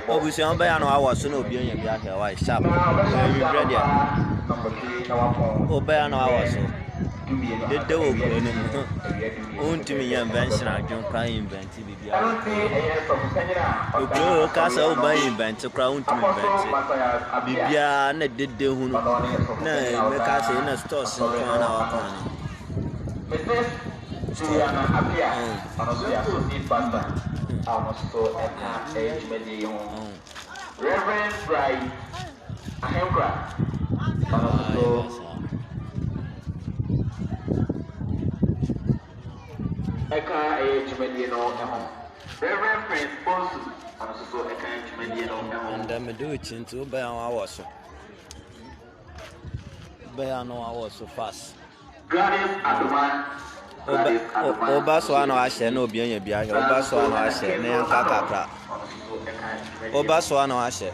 Obusian by an hour, so no being a white sharp. Ready. Obey an hour so. The devil won't to me invention. I don't cry inventive. The girl castle by invent to crown to invent. Bibia and did the who no make us in a store so on our corner. Reverend Bright Ahemkra. Eka Jumedino. Reverend Prince Bonsu. Also, Eka Jumedino. And then me do it into by an hour so. By an hour so fast. Gladys Aduman. Obasoano ashe no obianye bia he Obasoano ashe ne yanka kakra Obasoano ashe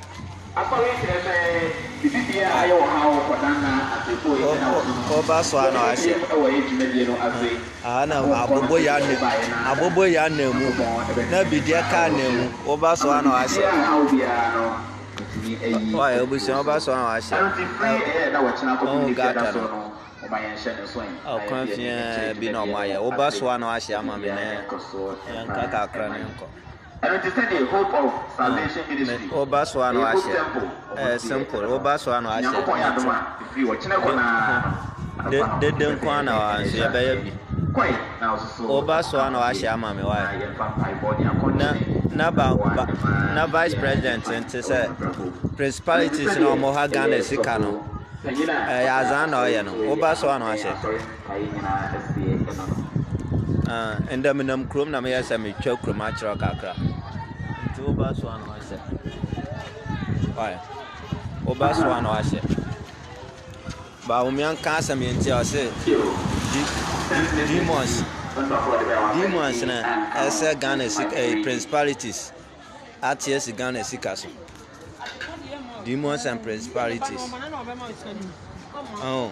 Obasoano ashe ana abobo ya nemu na bidia ka nemu Obasoano ashe why Obasoano ashe oh gata no oh, confident be no my Obasoano ashe ama me ne yanka kakra ne nko. And it is the hope of salvation ministry. Obasoano ashe simple Obasoano ashe de nko na wa so ye be bi Obasoano ashe ama me why na vice president ente say principalities no mo ha Ghana sika no Yazana oye no Obasoano ashe and them in them chrome na me yasa me twa chrome achira kakra nti Obasoano ashe why Obasoano ashe ba umian kansa me nti o say demons na ese Ghana sika principalities at yes Ghana sika so demons and principalities. Oh,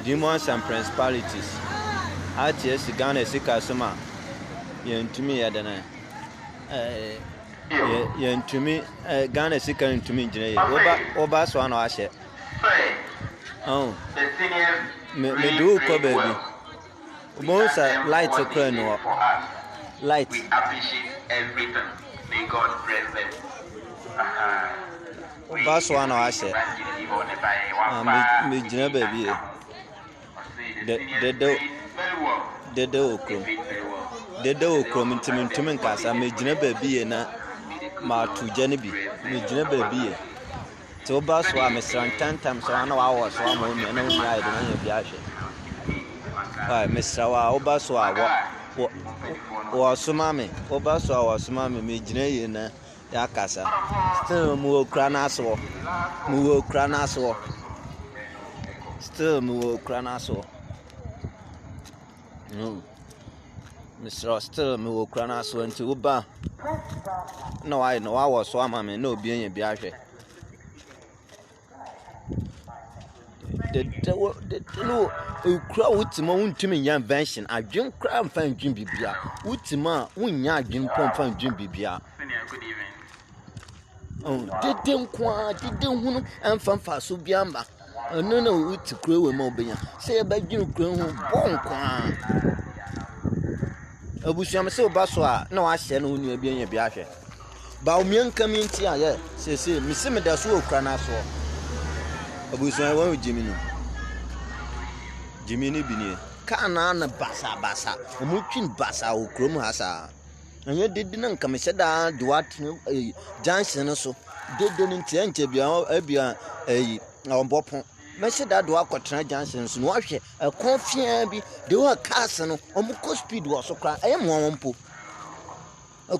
demons and principalities. Yes, Ghana sika soma. Yentumi yadana. Yentumi Ghana sika yentumi jine. Obasoano ashe. Oh, me do ko baby. Most light okra no. Light. We appreciate everything. May God bless them. Obasoano ashe. Me jina baby. Dede okrom ntimi nkasa me jina baby na ma tuja ne bi me jina baby te Obasoa me srantan tam so na wa wo so ma me na umi ayi na ya bi ahwe ai me srawa Obasoa wo soma me Obasoa wo soma me jina yi na ya kasa still mu okra na so still mu okra na so no Mr. still mu okra na so nti uba no I know I was so ama me no obi anya bi ahwe the no okra utima untimi nya invention adwen kra mfa ndwen bibia utima unya adwen mfa ndwen bibia oh dede nkwa dede hunu amfa so biamba no no uti kra we ma obenya say ba dwen kra hu bonkwa abusuam say Obasoa na wa hye no unu bi anya bi ahwe ba omian community aye say misi me da so okra na so abusuam wa Jimmy no Jimmy ni binie kana na basa omutwin basa okrom hasa anya dede na nka me hyeda duat junction so dede ni ntianche bia na ombopon me hyeda do akotena junction so no ahwe konfia bi de wa cars no omuko speed wo so kra ayemo wompo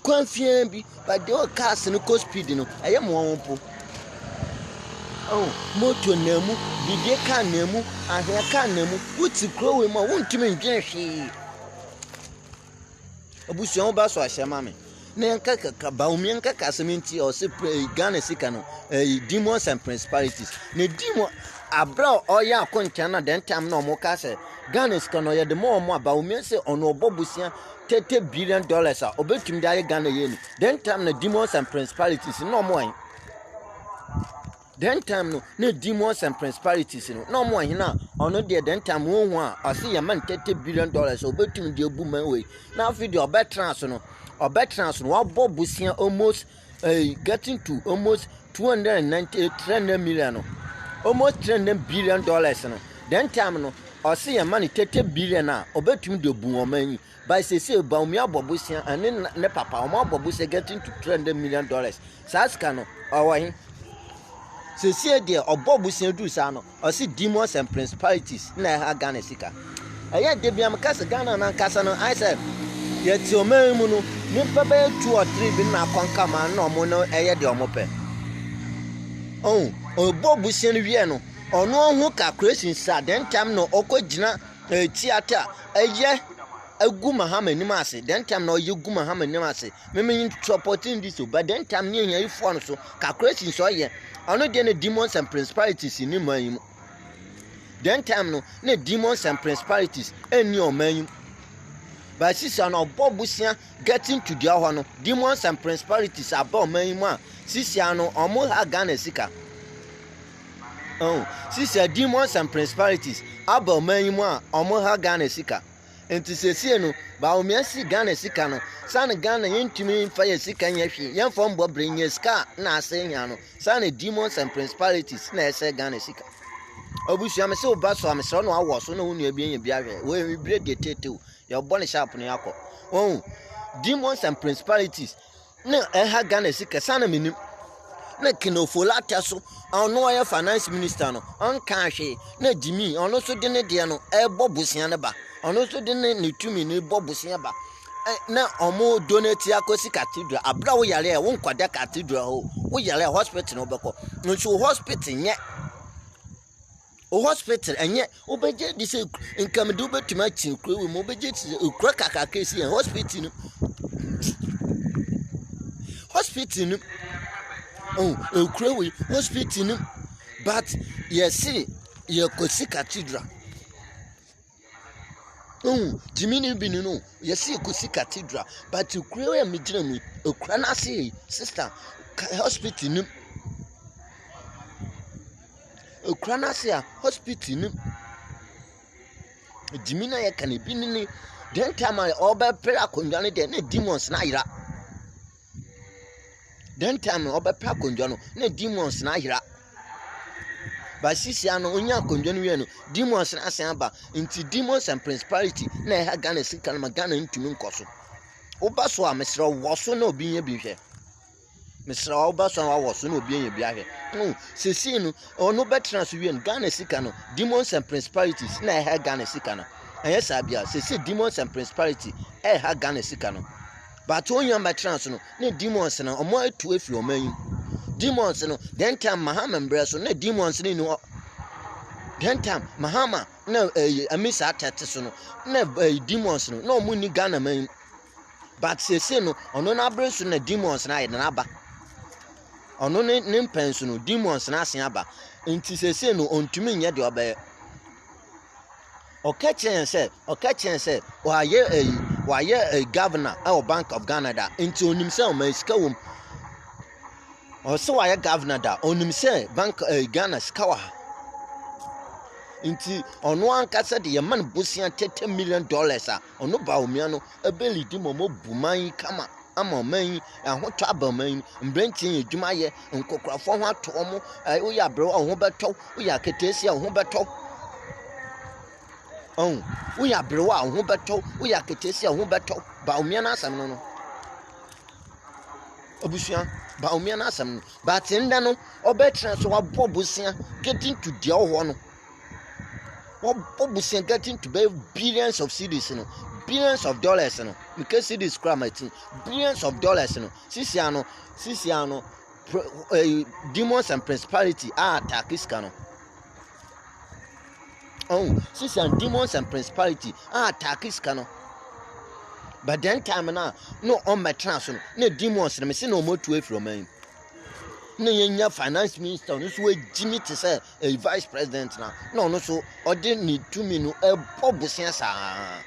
konfia bi ba de wa cars no ko speed no ayemo wompo oh moto nemu bidie ka nemu ahia ka nemu wuti krowe ma wuntimi ndwen hwe abusuan Obasoa ahema me na yanka kaka ba umien kaka seminti o se Ghana sika no demons and principalities na demo abra oya akontia na den time na omo ka se Ghana sika no ye de more about me say ono obobusia $30 billion a obetum dey Ghana ye ni then time na demons and principalities no more then time no na demons and principalities no more hina ono dey then time won hu a ase ye man $30 billion obetum dey bu man we na afi dey obetrans no wabobusia almost getting to almost 300 million no almost $300 billion no then time no or see a money $30 billion obetum de bu oman by say ba umi abobusia and ne papa o abobusia getting to $300 million saska no owo say there obobusia do sa no or see demons and principalities na ha Ghana sika eye de biam kasa Ghana na kasa no I said yet oman mu no nipa be 2 or 3 bi na konka ma no mo no eye de omope obobusia no wie no ono hu calculation sa then time no okogina theater eye agu mahama nim ase then time no yegu mahama nim ase me supporting this but then time ne yan ifo no so calculation so ye ono de ne demons and principalities ni man then time no ne demons and principalities eni o man but sisa no obobusia getting to dia ho no demons and principalities about man mu a sisa no omo ha Ghana sika sisa demons and principalities about man mu a omo ha Ghana sika enti sese no ba o miasi Ghana sika no san Ghana yentumi fa ye sika nya hwe yen fo mbo brenye sika na ase nya no san demons and principalities na ese Ghana sika obusu am se oba so am se no awo so no hunu abi nya bia hwe we bre de tete ye bo ne sharp no yakọ demons and principalities na ha Ghana sika san menim na kinofolata so ono ya finance minister no on kan hwe na Jimmy ono so de ne de no bobusia ne ba ono so de ne tumi ne bobusia ba na omo donate akosi cathedral abra wo yare e won kwada cathedral ho wo yare hospital no beko nso hospital nye o hospital enye obeje di se nkam do betuma chi kro we mo obeje ti okra kaka kesi hospital no okra we hospital no but yes ye kosi cathedral Jimmy binu no yes ye kosi cathedral but okra we me gina mi okra na say sister hospital no okra na say hospital no Jimmy na ye kan bi ni then time oba prayer konjwa ne de na demons na ira then time oba prayer konjwa no na demons na ira ba sisia no onya konjwa no wie no demons na asan aba nti demons and principality na ha Ghana sika na Ghana ntumi nkoso oba so a mesra wo so na obi nya bi hwe mesra oba so a wo so na obi nya bi ahwe sisi no ono betra so wie no Ghana sika no demons and principalities na ha Ghana sika no anya sabia sisi demons and principality ha Ghana sika no but onya betra so no na demons na omo atu afiri oman demons no then time Mahama mbreso na demons ni no then time Mahama na amisa atete so no na demons no no muni Ghana man but sese no ono na breso na demons na yeda na aba ono ne mpenso no demons na asen aba nti sese no ontumi nye de obaye okachen se waye governor of Bank of Ghana da nti onim se o ma sika wom also waye governor da onim se Bank Ghana sika wa nti ono ankasa de man busia $30 million a ono ba omia no ebeli di momo buman kama ama man ahoto abaman mbrentin edwuma ye nkokrafo ho ato mo wo ya bre wo ho beto wo ya ketesi wo ho beto wo ya bre wo ho beto wo ya ketesi wo ho beto ba omia na asam no obusia ba omia na asam no ba tinda no obetra so wabobusia getting to dia ho no wabobusia getting to be billions of cedis no billions of dollars no because it is cramatin billions of dollars no sisia no demons and principality attack iska no sisia demons and principality attack iska no but then time na no on my trans no demons na me say no motu afro man na yenya finance minister no so wagimi te say a vice president na no so ode ni tumi no bobusia saa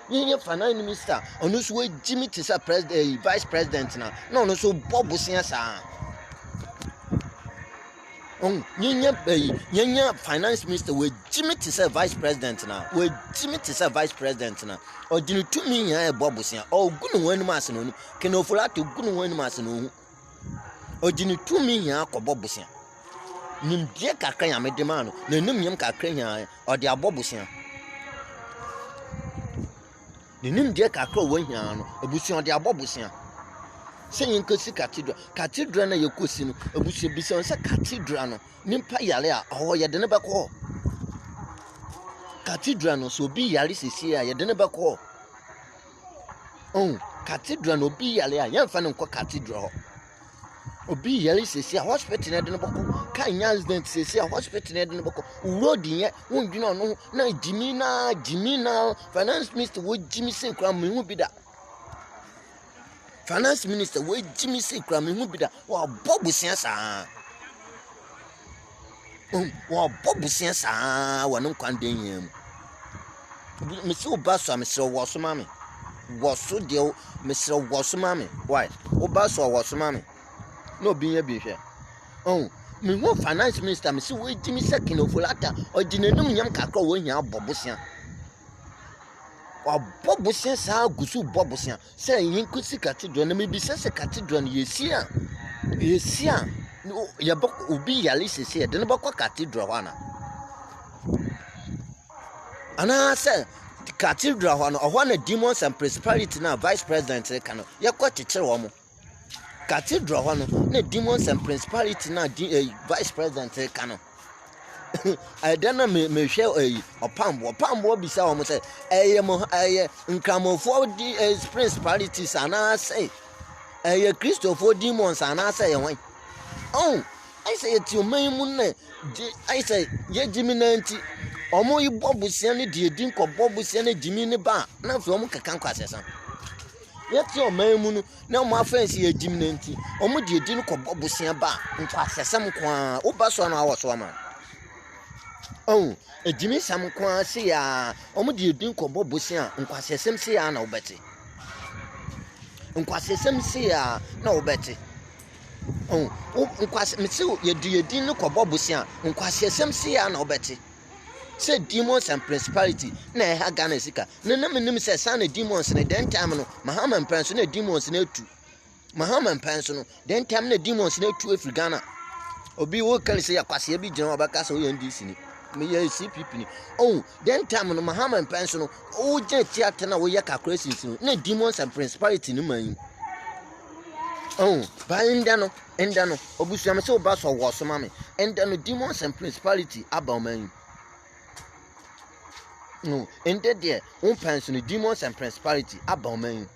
yenya finance minister ono so wagimi te say president vice president na no so bobusia saa yenya finance minister wagimi te say vice president na wagimi te say vice president na ode ni tumi ya bobusia ogunu wanu ma ase no kenofura to gunu wanu ma ase no ojini tumi ya akọbọbusia nimdie kakra ya medema no na nim nyam kakra ya ode abọbusia ne nimdie kakra wo hia no abusia ode abọbusia se yinkosi cathedral na yekosi no abusia bisa se cathedral no nimpa yale a ho ye de ne beko cathedral no so bi yale sisi a ye de ne beko cathedral no bi yale a ye mfa ne nko cathedral obi yali sesi a hospital na de no boko kan nya accident sesi a hospital na de no boko road yen won dwuna no na jimina finance minister wo jimi se kra me hu bida finance minister wo jimi se kra me hu bida wa bobusia saa wa bobusia saa wa no kwanden yen me se obaso me se wo so mame wo so de me se wo so mame why obaso wo so mame no be hwe me ho finance minister me se we jimi second of lata ojinenum nyam kakra wo hia bobusia wa bobusia sa gusu bobusia se yin kusi cathedral na me bi se cathedral yesia ya bok obi yali se de no bokwa cathedral wana ana se cathedral wana ohwana demons and principality na vice president kano yakwa chichere wo mo cathedral hono na demons and principality na vice president kano I don't know me hwe opambo bisa wo mo say nkramofo di principalities ana say Christopher demons ana say yen I say ti o manmu na I say ye jimi nanti omo yi bobusia ne de edin ko bobusia ne jimi ne ba na fe omo kakan kwasesa yeti o manmu no na mo afense ye jimi nanti omo de edin ko bobusia ba nkwasesam kwa oba so na awo so ama ejimi sam kwa se ya omo de edin ko bobusia nkwasesam se ya na obete nkwasesam se ya na obete nkwase mse ye de edin ko bobusia nkwasesam se ya na obete say demons and principality na ha Ghana sika na nim say sana demons na den time no mahama mpanso na demons na etu mahama mpanso no den time na demons na etu afri Ghana obi wo kan say yakwase bi gina obaka say o NDC ni me ye CPP ni den time no mahama mpanso no o je theater na wo ye calculations no na demons and principality ni man ba enda no obusuam say oba so wo so mame enda no demons and principality aba man no ended there one person demons and principality about man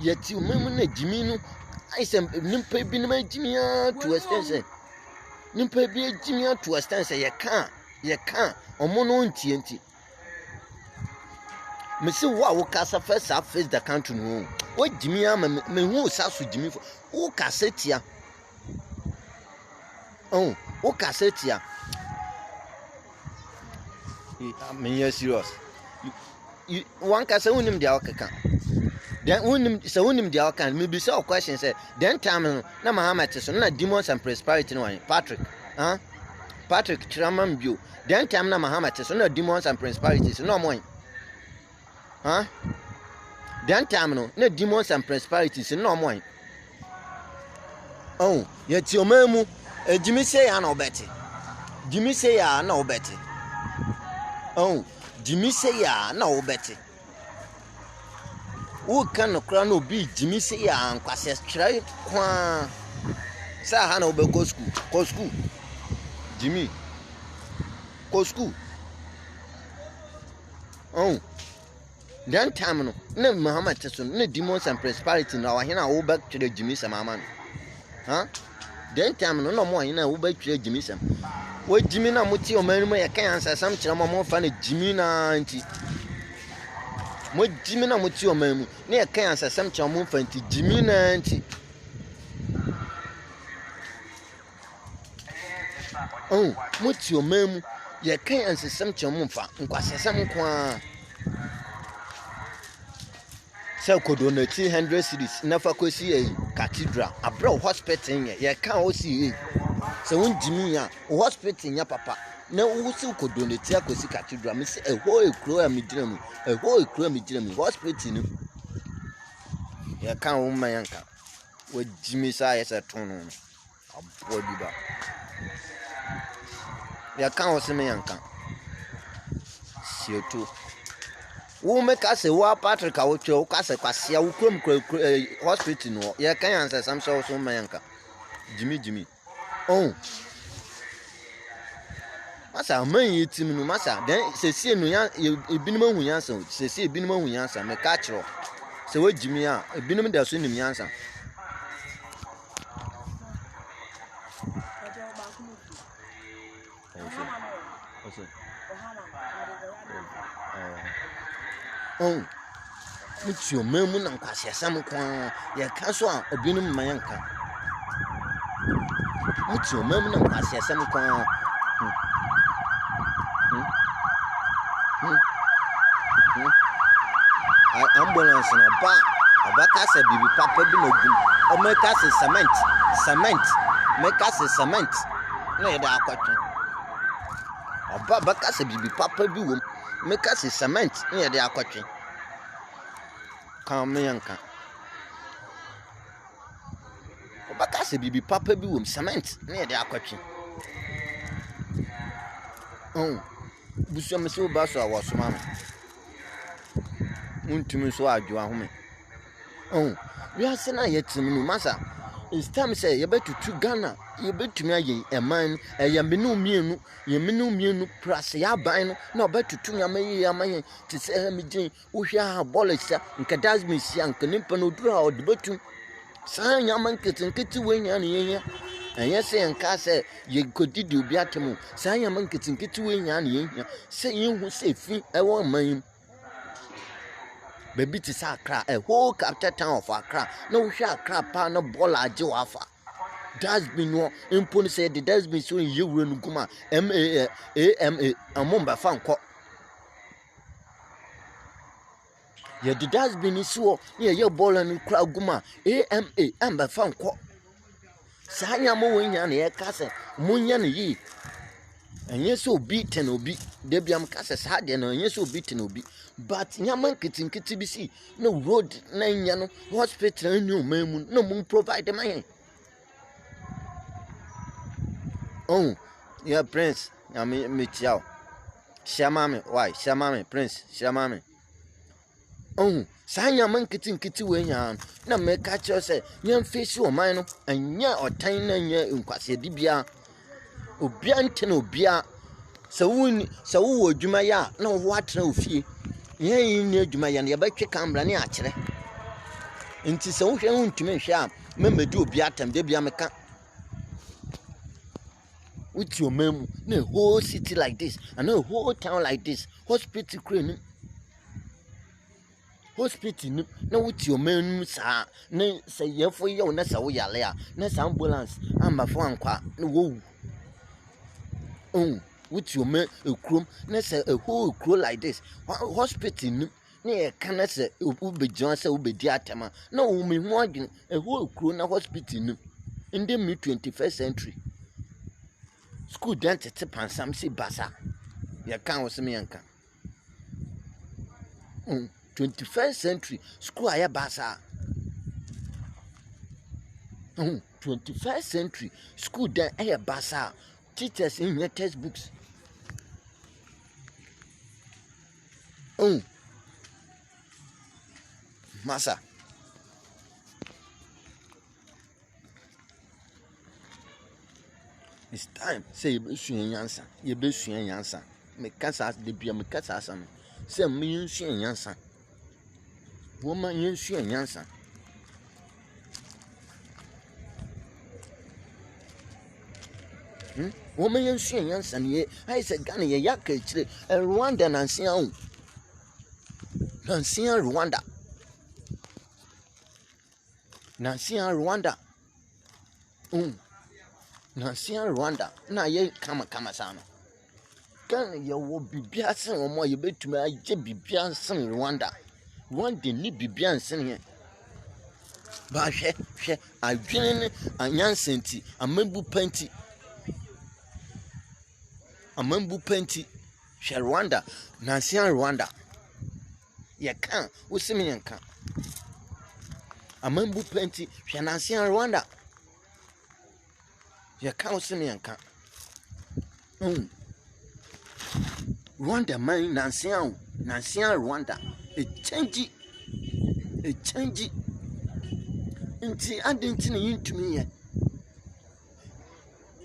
yet you memu na jimi no I say nimpa bi na jimi to extension nimpa bi jimi to extension ye kan omo no ntienti me se wo kasa face the country no wo jimi ama me hu saso jimi wo kasa tia wo kasa tia I mean, you're serious. You one can say unim dia okaka. Then unim say unim dia okaka. Maybe so question say then time na Muhammad so na demons and prosperity no one. Patrick Chiraman Bio. Then time na Muhammad so na demons and prosperity so no more. Then time no na demons and prosperity so no more. Yet your memu Jimmy say ya na obeti. Jimmy say ya na obeti. Jimmy say ya na obeti. Who can no crown no be Jimmy say ya and kwase try kwa. Sa ha na obe go school. Jimmy. Go school. Then time no. Na Muhammad Tesun na demons and prosperity na wa hina wo back to the Jimmy Samama. Then time no more hina wo back to the Jimmy Sam. We Jimmy na muti o manu ya kan answer sam kira mo fa na Jimmy na anti mo gyimi na mo ti o man mu na ye kan ansasam kye mo fanti gyimi na nti mo ti o man mu ye kan ansasam kye mo fa nkwasasam kwa se kodonati 100 cities na fa kosi cathedral abro hospital ye kan o si se won gyimi ya hospital nya papa na wo si kodonati akosi cathedral me se eho ekro am gyina mu hospital ni ye kan wo man yanka wo gyimi sa ye se ton no abodi ba ye kan wo se me yanka sieto wo me ka se wa Patrick a wo twe wo ka se kwase a wo krom hospital no ye kan answer sam so so man yanka gyimi masa man yitim no masa den sesi no ya ebinim ahu yansa sesi ebinim ahu yansa me ka kiro se wo gyimi a ebinim da so nim yansa mutio memu na nkwase sam kwa ye ka so a ebinim man yanka mutio memu na nkwase sam kwa ambulance na ba ka se bibi papa bi na gum o me ka se cement me ka se cement na ye da akwatwe oba ba ka se bibi papa bi wo me ka se cement na ye da akwatwe kan me yanka oba ka se bibi papa bi wo cement na ye da akwatwe busu me se ba so awo so ma untumi so adwo ahome we ase na yetim no masa it's time say ye betutu Ghana ye betumi aye eman ye menu mienu plus ya ban no na obetutu nyama ye amaye ti se me gin wo hwa ha bolisa nka dasmi sia nka nimpa no dura o de betu sa nyama nketenketi we nya ne ye enye se nka se ye kodidi obi atemu sa nyama nketenketi we nya ne ye se yin se fi ewo man baby ti sa Accra whole capital town of Accra na wo hwa Accra pa na ball age wafa that's been no impon say the that's been so ye wura no guma ama amomba fa nko ye the that's been so ye ball no kra guma ama amba fa nko sa nya mo wonya na ye ka se munya ne yi enye so obi ten obi de biam ka se sa de no enye so obi ten obi but nyaman kitinkiti bi si no road na nya no hospital ni o mamu no mun provide man yeah prince na me tiao shamame why shamame prince shamame sa nyaman kitinkiti we nya na me ka che se nyam face o man no anya otan na nya nkwase dibia obi antene obia sawu adwuma ya na wo atena ofie yen ni adwuma ya na yebetwe kamera ne akere nti sawu hwe huntumi hwe a memedi obi atam de bia meka with your mem na whole city like this and a whole town like this hospital crane hospital na with your mem sa na say yefo ye na sawu yale a na sa ambulance ambafo ankwa na wo with your man a chrome na say a whole crew like this hospital na e kana say ube John say ube di atema na wo me hu adwen a whole crew na hospital in the mid 21st century school dentist pansam si basa ya kan wo se me yanka 21st century school aya basa 21st century school den aya basa teachers in your textbooks masa it's time say you be suen yansa me kasa de bia me kasa asam say me suen yansa woman yen suen yansa woman yen suen yansa ne I said Ghana ye yakire Rwanda na nsia Nansia Rwanda. Nansia Rwanda. Nansia Rwanda. Na ye kama sana. Kan ye wo bibia sen omo ye betumi agye bibia sen Rwanda. Rwanda ni bibia sen ye. Ba hwe adwene ne anyansenti amambu panti. Amambu panti. Hwe Rwanda, Nansia Rwanda. Ye kan usimi ye kan. Amambu panti hwe Nansia Rwanda. Ye kan usimi ye kan. Rwanda man Nansia Rwanda. A change. Nti adenti na yintumi ye.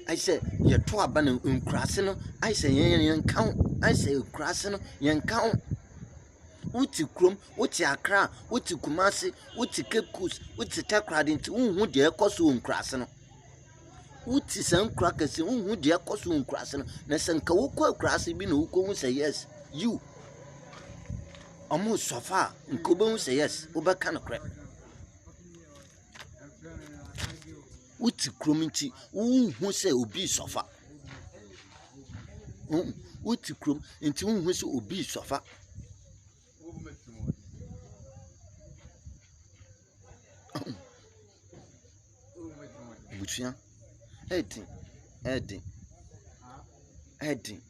I say ye to aba na nkrase no, I say yen kan, I say nkrase no yen kan. Uti krom, uti Accra, uti Kumasi, uti Cape Coast, uti Takrade nti unhu de ekoso nkrase no. Uti san krakase unhu de ekoso nkrase no. Na sanka wokọ nkrase bi na wokọ hu say yes, you. Omo sofa, nkobo hu say yes, obeka no kre. Uti krom nti unhu say obi sofa. Uti krom nti unhu say obi sofa. Butia Edi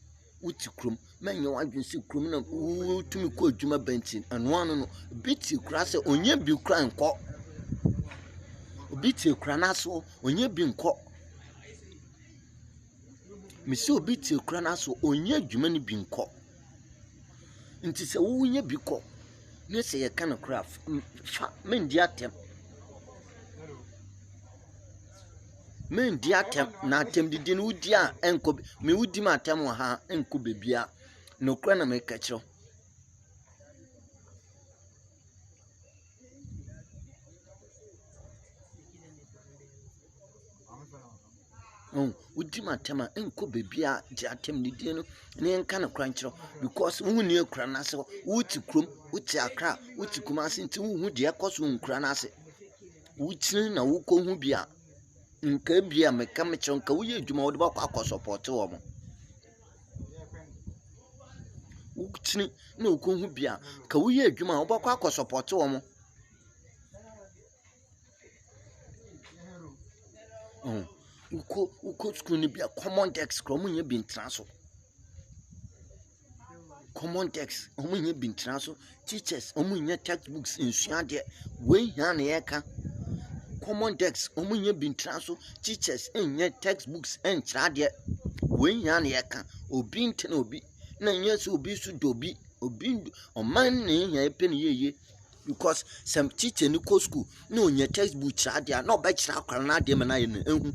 uti krom menye wadwen si krom na utumi ko adwuma bantin anu anu no biti kura se onye bi kura nko obiti kura naso onye bi nko misi obiti kura naso onye adwuma ni bi nko nti se wo onye bi ko ne se ye kana kura fa mendi atem men di atem na atem didi no udi a enko me udi ma atem ha enko bebia no kura na me kachiro udi ma atem enko bebia di atem didi no ne enka na kura nchiro because wu ni ekura na se wuti krom wuti Accra wuti Kumasi nti wu di ekoso nkura na se wuti na wuko hu bia nka bia meka mechon ka wuye adwuma wo de ba kwa support wo mo ukchini na okonhu bia ka wuye adwuma wo ba kwa support wo mo uko school ni bia common text kro munye bi ntraso common text omunye bi ntraso teachers omunye textbooks insuade we hia na yeka common text omunye bi ntraso teachers enye textbooks enchade we hia na yeka obi ntena obi na nyese obi su dobi obi oman na hia epeni yeye because some teacher ni ko school na onye textbook chade na obechira akwara na ade me na ye na ehu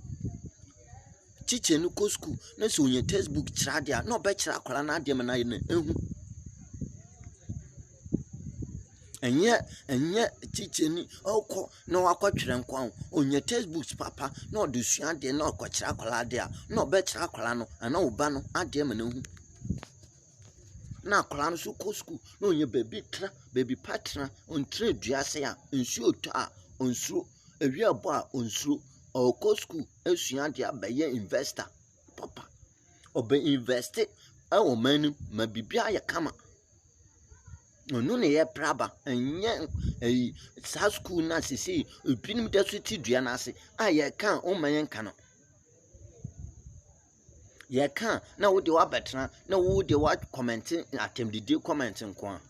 teacher ni ko school na so onye textbook chade na obechira akwara na ade me na ye na ehu enye teacher ni okọ na wakwatwere nkwan onye textbooks papa na odusua de na okwachira akwara de a na obechira akwara no ana oba no ade me na ehu na akwara no so ko school na onye baby partner on trade duase a nsu oto a onsuro ewi abo a onsuro okọ school esua de abaye investor papa obe invest e o manu ma bibia ya kama onu ne ye praba enye sa school na sisi ebinim da so ti dua na ase a ye kan o man kan no ye kan na wo de wa betena na wo de wa comment atem de comment nko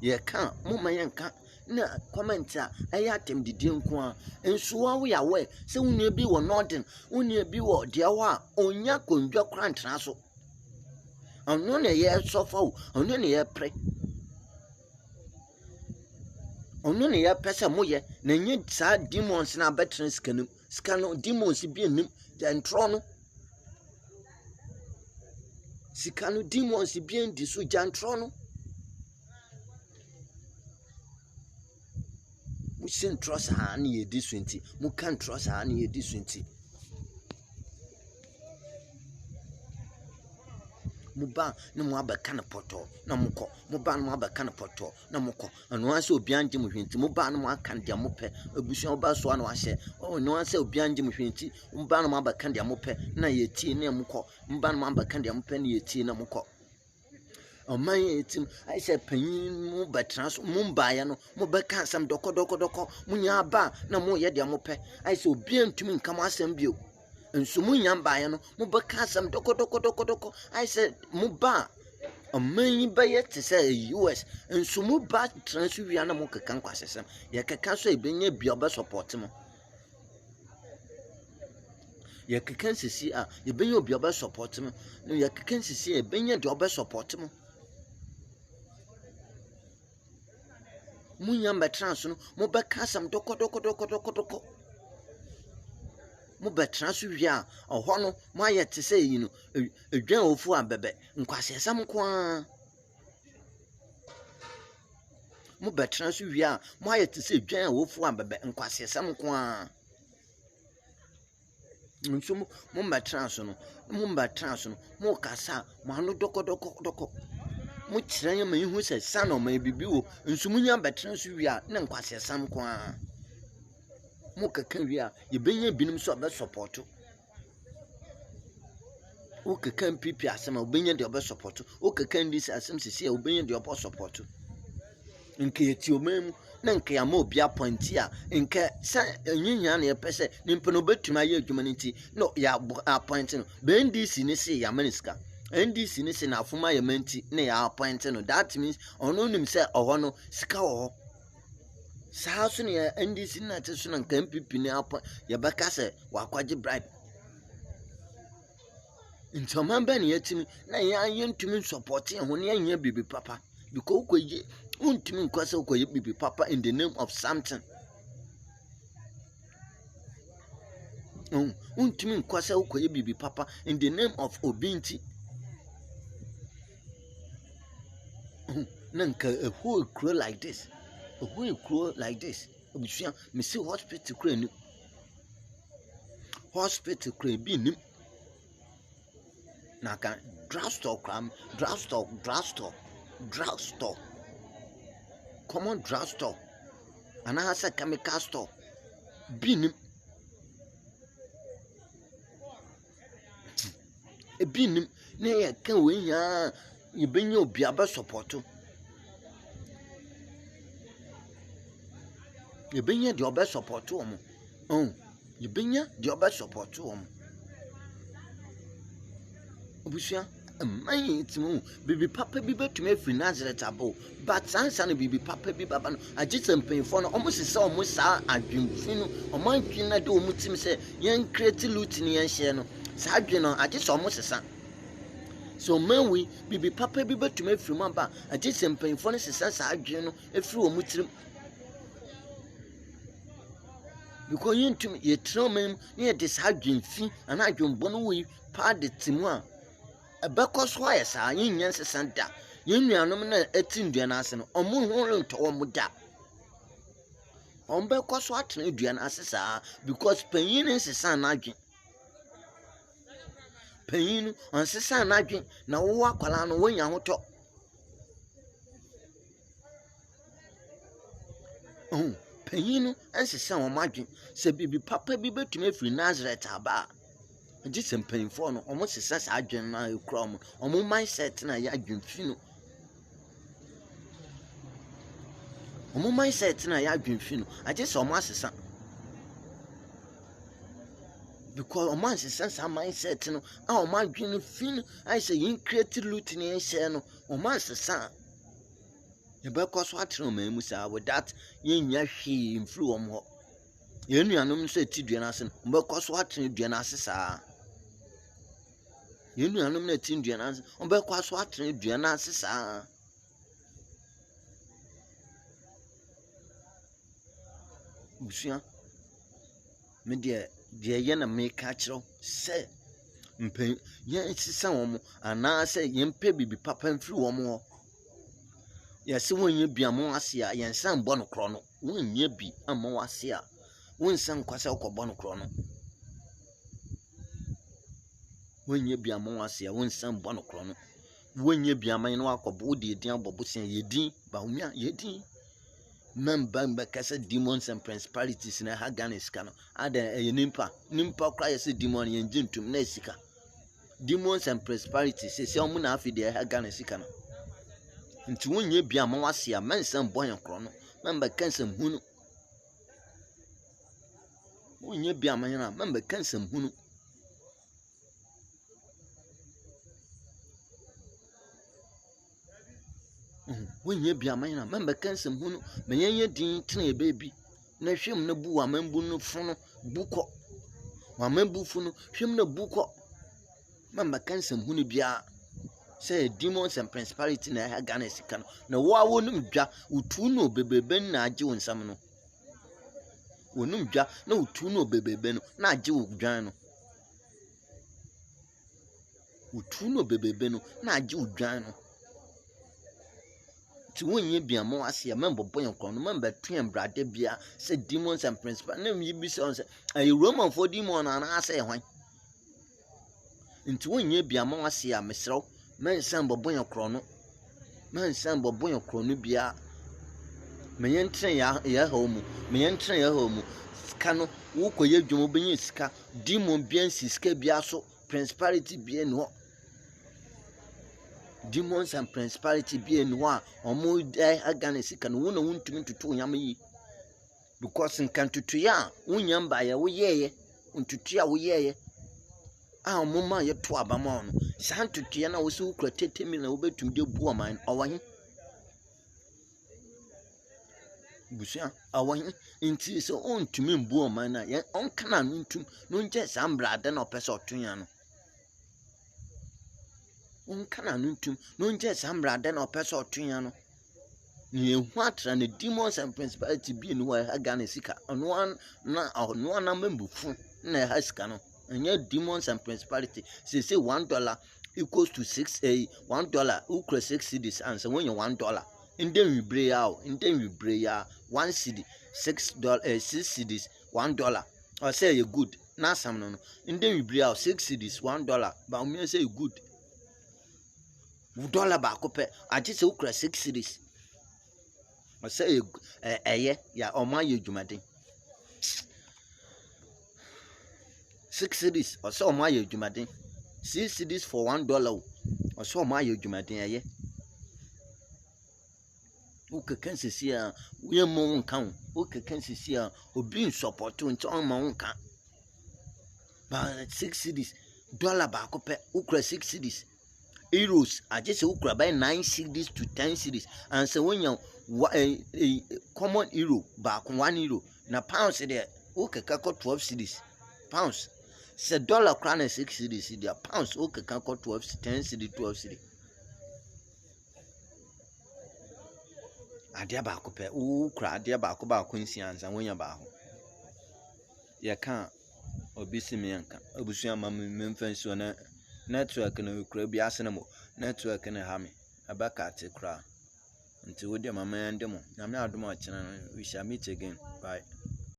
ye kan mo man kan na comment a ayi atem de nko enso wa wo ya we se wonu bi wo northern wonu bi wo de wa onya kondwa krantra so onu ne ye sofa onu ne ye pre onu ne ye pesa moye na nye sa demons na betren scanum scano demons bi enim jantro no scano demons bi endi so jantro no mu sin trust ha na ye di 20 mu kan trust ha na ye di 20 muba na mo abeka ne poto na mokɔ muba na mo abeka ne poto na mokɔ ɔno ase obi anje mo hwenti muba na mo aka ne dia mopɛ abusua oba so na wahyɛ ɔno ase obi anje mo hwenti muba na mo abeka ne dia mopɛ na yɛtie na mokɔ muba na mo abeka ne dia mopɛ na yɛtie na mokɔ ɔman etim aisɛ panyin mu bɛtena so mu mbaayɛ no mo bɛka asɛm dɔkɔ mo nya aba na mo yɛ dia mopɛ aisɛ obi antumi nka mo asɛm bio nso mu nya mbaayɛ no mo bɛka asɛm dɔkɔ aisɛ mo ba ɔman yi bɛyɛ te sɛ US nso mo ba tena so wia na mo keka nkwasɛsɛm yɛ keka so ebenya bia ɔbɛ support mo yɛ keka nsisi a ebenya obi ɔbɛ support mo no yɛ keka nsisi a ebenya de ɔbɛ support mo munya mbɛtena so no mo bɛka asɛm dɔkɔ mo bɛtena so wie a ɔhɔ no mo ayɛ te sɛ yi no edwan ofu abɛbɛ nkwasiasɛm nkoa mo bɛtena so wie a mo ayɛ te sɛ edwan ofu abɛbɛ nkwasiasɛm nkoa nso mo mbɛtena so no mo kasa mo ano dɔkɔ mo kyerɛ nyɛ ma ihu sɛ sana ɔma bibi wo nso munya bɛtena so wie a na nkwasiasɛm nkoa mo keka wie a yɛbɛnya binom so ɔbɛ support o keka MPP asɛm a ɔbɛnya de ɔbɛ support o keka NDC asɛm sisi a ɔbɛnya de ɔbɛ support nke yɛti ɔman mu na nke ya ma obi appointi a nke sɛ enyinya na yɛpɛ sɛ nimpa no bɛtumi ayɛ adwuma no nti no yɛ appoint no NDC ne se yɛ amaniska NDC ne se na afoma yɛ manti na yɛ appoint no that means ɔno nim sɛ ɔhɔ no sika wɔ hɔ saa so ne NDC na te so na nka MPP ne appoint yɛbɛka sɛ wakwagye bribe nti ɔman bɛ ne yɛtimi na yɛ ntumi support yɛ ho ne yɛnyɛ bibi papa because ukɔye untumi nkɔ sɛ ukɔye bibi papa in the name of something untumi nkɔ sɛ ukɔye bibi papa in the name of obinti nanka a whole crew like this obusua me see hospital crew ni hospital crew bi nim na kan drugstore common drugstore anahasa chemical store bi nim na yɛ kan wɔ nya yɛbɛnya obi aba support yɛbɛnya de ɔbɛ support wɔn yɛbɛnya de ɔbɛ support wɔn obusua man timu bibi papa bi betumi afiri Nazareth abo but sansa no bibi papa bi baba no agye mpanyinfo no ɔmo sesa ɔmo saa adwemfi no ɔmo adwen na de ɔmo tim sɛ yɛn create loot ne yɛn hyɛ no saa adwen no agye sɛ ɔmo sesa so man we bibi papa bi betumi afiri mu aba agye mpanyinfo no sesa saa adwen no afiri ɔmo tirim because yɛntumi yɛtena man ne yɛde saa adwemfi ana adwembɔ no wɔ pa de timu a ɛbɛkɔ so ayɛ saa yɛnyɛ nsesa da yɛn nuanom na ɛti ndua no ase no ɔmo ho rentɔ ɔmo da ɔmo bɛkɔ so atena dua no ase saa because panyin no nsesa n'adwen panyin no ɔnsesa n'adwen na wɔwɔ akwalaa no wɔnya ho tɔ panyin no nsesa wɔn adwen sɛ bibi papa bi betumi afiri Nazareth aba agye sɛ mpanyinfoɔ no ɔmo sesa saa adwen no a ekura ɔmo mindset na yɛ adwenfi no ɔmo mindset na yɛ adwenfi no agye sɛ ɔmo asesa because ɔmo asesa saa mindset no a ɔmo adwen no fi no ayɛ sɛ yɛn create loot ne yɛn hyɛ no ɔmo asesa yɛbɛkɔ so atena ɔman mu saa with that yɛnya hwee mfiri wɔn hɔ yɛn nuanom nso eti dua no ase no ɔbɛkɔ so atena dua no ase saa yɛn nuanom na eti dua no ase ɔbɛkɔ so atena dua no ase saa busua me deɛ yɛ na meka kyerɛw sɛ mpen yɛn sisa wɔn anaasɛ yɛn pɛ bibi papa mfiri wɔn hɔ yɛsɛ wɔnyɛ bi ama ase a yɛnsa mbɔ no korɔ no wɔnyɛ bi ama ase a wɔnsa nkwasa wokɔbɔ no korɔ no wɔnyɛ bi ama ase a wɔnsa mbɔ no korɔ no wonye biaman no akɔbo de din abobosia yedin ba umia yedin member kasa demons and principalities na ha Ghana sika no ada nimpa kra yesi demon ye njintum na sika demons and principalities se omu na afi de ha Ghana sika no nti wonye biaman wase a mensam boyan kro no member kansam hunu wonye biaman na member kansam hunu wonye biaman na member kansam hunu menye din tene baby na hwem na bu wa mambu no fono buko wa mambu fono hwem na buko member kansam hunu bia say demons and principality na ha Ghana sika no na wo a wonum dwa utu no bebeben na age wonsam no wonum dwa na utu no bebeben no na age wo dwan no utu no bebeben no na age wo dwan no ti wonye bia mo ase member boy kon no member twen brade bia say demons and principal na mi bi say a Roman for demon na ase hwan nti wonye bia mo ase a mesrew mensan boboyan krono bia menyentre ya homu sika no wo koye dwumo benye sika demon bia sika bia so principality bia no demons and principality bia no a omo dai agane sika no wo na wontumi tutu nyam yi because nkan tutu ya wonyam ba ya wo yeye ntutu ya wo yeye a moma ye to abama no san tutu na wo se wo kura tetemi na wo betum de bu aman owan busia awan nti se on tumi mbu aman na ye on kana no ntum no nje sambra de na opese otunya no on kana no ntum no nje sambra de na opese otunya no ni ehu atra na demons and principality bi no wa Ghana sika no na membufu na ha sika no anya demons and principality say $1 equals to $1 ukra 6 cedis and so when you $1 in then we bray out in then we bray 1 cedi $6 6 cedis $1 or say you good na some no in then we bray out 6 cedis $1 but me say you good $1 ba ko pe ati say ukra 6 cedis or say ya o ma ye dwumaden 6 cedis or so my jumaden 6 cedis for $1 or so my jumaden aye o kekan sisi a we mo nkan o kekan sisi a obi support nti on ma nkan ba 6 cedis dollar ba ko pe ukra 6 cedis euros aje se ukra by 9 cedis to 10 cedis and so when you common euro ba ko 1 euro na pounds there o keka ko 12 cedis pounds se dollar crown 6 cedis dia pounds o keka ko 12 10 cedis 12 cedis adia ba ko pe o kra adia ba ko nsianza wonya ba ho ye kan obisi me yanka obusu ama memfanso na network no kra bi asene mo network na ha me abaka te kra nti wo de mama yande mo na me adom a chena we shall meet again bye.